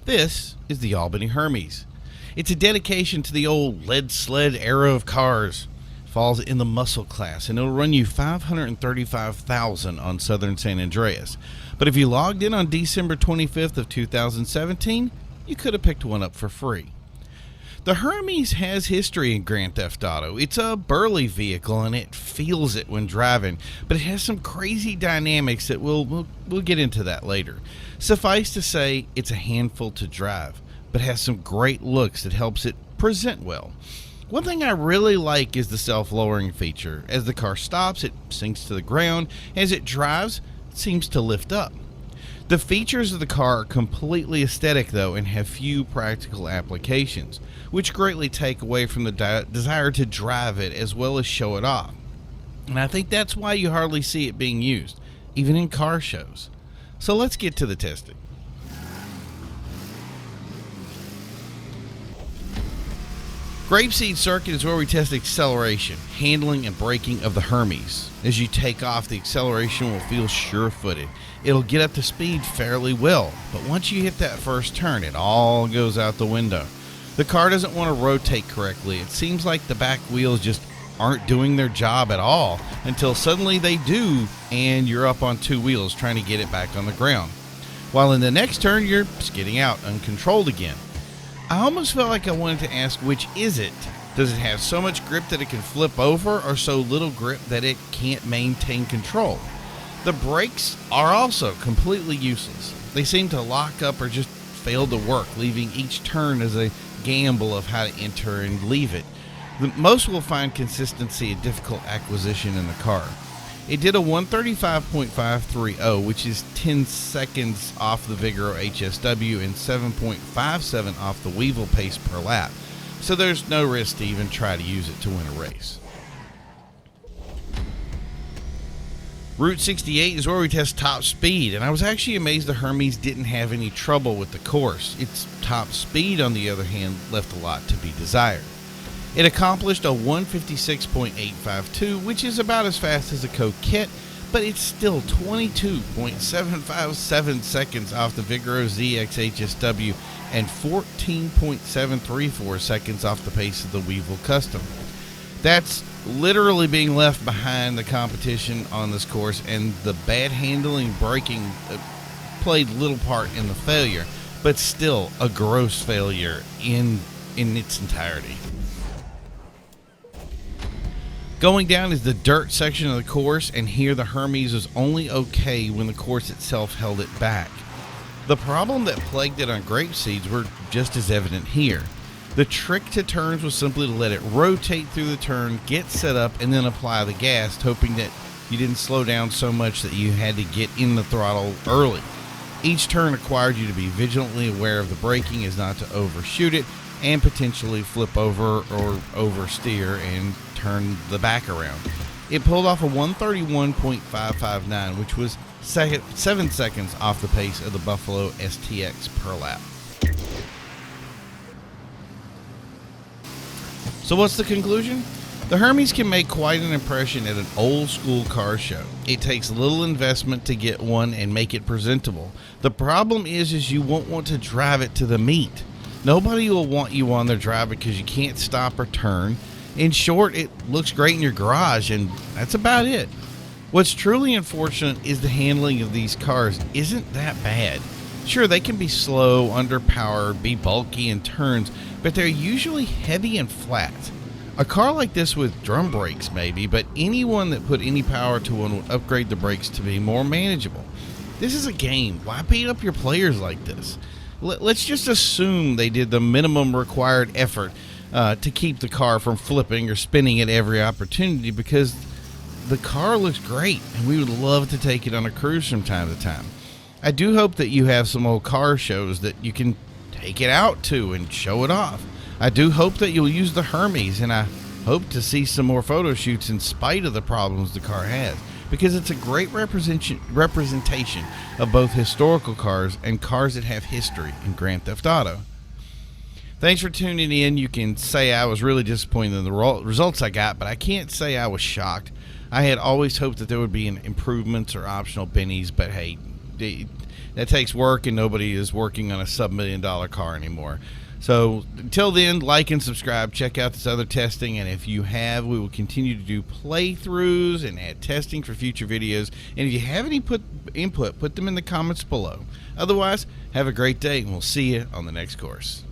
This is the Albany Hermes. It's a dedication to the old Lead Sled era of cars. It falls in the muscle class, and it'll run you $535,000 on Southern San Andreas. But if you logged in on December 25th of 2017, you could have picked one up for free. The Hermes has history in Grand Theft Auto. It's a burly vehicle and it feels it when driving, but it has some crazy dynamics that we'll get into that later. Suffice to say, it's a handful to drive, but has some great looks that helps it present well. One thing I really like is the self-lowering feature. As the car stops, it sinks to the ground. As it drives, it seems to lift up. The features of the car are completely aesthetic though and have few practical applications, which greatly take away from the desire to drive it as well as show it off. And I think that's why you hardly see it being used, even in car shows. So let's get to the testing. Grapeseed Circuit is where we test acceleration, handling, and braking of the Hermes. As you take off, the acceleration will feel sure-footed. It'll get up to speed fairly well, but once you hit that first turn, it all goes out the window. The car doesn't want to rotate correctly. It seems like the back wheels just aren't doing their job at all until suddenly they do, and you're up on two wheels trying to get it back on the ground. While in the next turn, you're skidding out uncontrolled again. I almost felt like I wanted to ask, which is it? Does it have so much grip that it can flip over, or so little grip that it can't maintain control? The brakes are also completely useless. They seem to lock up or just fail to work, leaving each turn as a gamble of how to enter and leave it. Most will find consistency a difficult acquisition in the car. It did a 135.530, which is 10 seconds off the Vigoro HSW and 7.57 off the Weevil pace per lap, so there's no risk to even try to use it to win a race. Route 68 is where we test top speed, and I was actually amazed the Hermes didn't have any trouble with the course. Its top speed, on the other hand, left a lot to be desired. It accomplished a 156.852, which is about as fast as a Coquette, but it's still 22.757 seconds off the Vigoro ZX HSW and 14.734 seconds off the pace of the Weevil Custom. That's literally being left behind the competition on this course, and the bad handling braking played little part in the failure, but still a gross failure in its entirety. Going down is the dirt section of the course, and here the Hermes was only okay when the course itself held it back. The problem that plagued it on Grapeseeds were just as evident here. The trick to turns was simply to let it rotate through the turn, get set up, and then apply the gas, hoping that you didn't slow down so much that you had to get in the throttle early. Each turn required you to be vigilantly aware of the braking as not to overshoot it and potentially flip over or oversteer and turn the back around. It pulled off a 131.559, which was 7 seconds off the pace of the Buffalo STX per lap. So what's the conclusion? The Hermes can make quite an impression at an old school car show. It takes little investment to get one and make it presentable. The problem is you won't want to drive it to the meet. Nobody will want you on their drive because you can't stop or turn. In short, it looks great in your garage, and that's about it. What's truly unfortunate is the handling of these cars isn't that bad. Sure, they can be slow, underpowered, be bulky in turns, but they're usually heavy and flat. A car like this with drum brakes maybe, but anyone that put any power to one would upgrade the brakes to be more manageable. This is a game. Why beat up your players like this? Let's just assume they did the minimum required effort to keep the car from flipping or spinning at every opportunity, because the car looks great and we would love to take it on a cruise from time to time. I do hope that you have some old car shows that you can take it out to and show it off. I do hope that you'll use the Hermes, and I hope to see some more photo shoots in spite of the problems the car has, because it's a great representation of both historical cars and cars that have history in Grand Theft Auto. Thanks for tuning in. You can say I was really disappointed in the results I got, but I can't say I was shocked. I had always hoped that there would be improvements or optional bennies, but hey, that takes work, and nobody is working on a sub-$1 million car anymore. So until then, like and subscribe. Check out this other testing, and if you have, we will continue to do playthroughs and add testing for future videos. And if you have any input, put them in the comments below. Otherwise, have a great day, and we'll see you on the next course.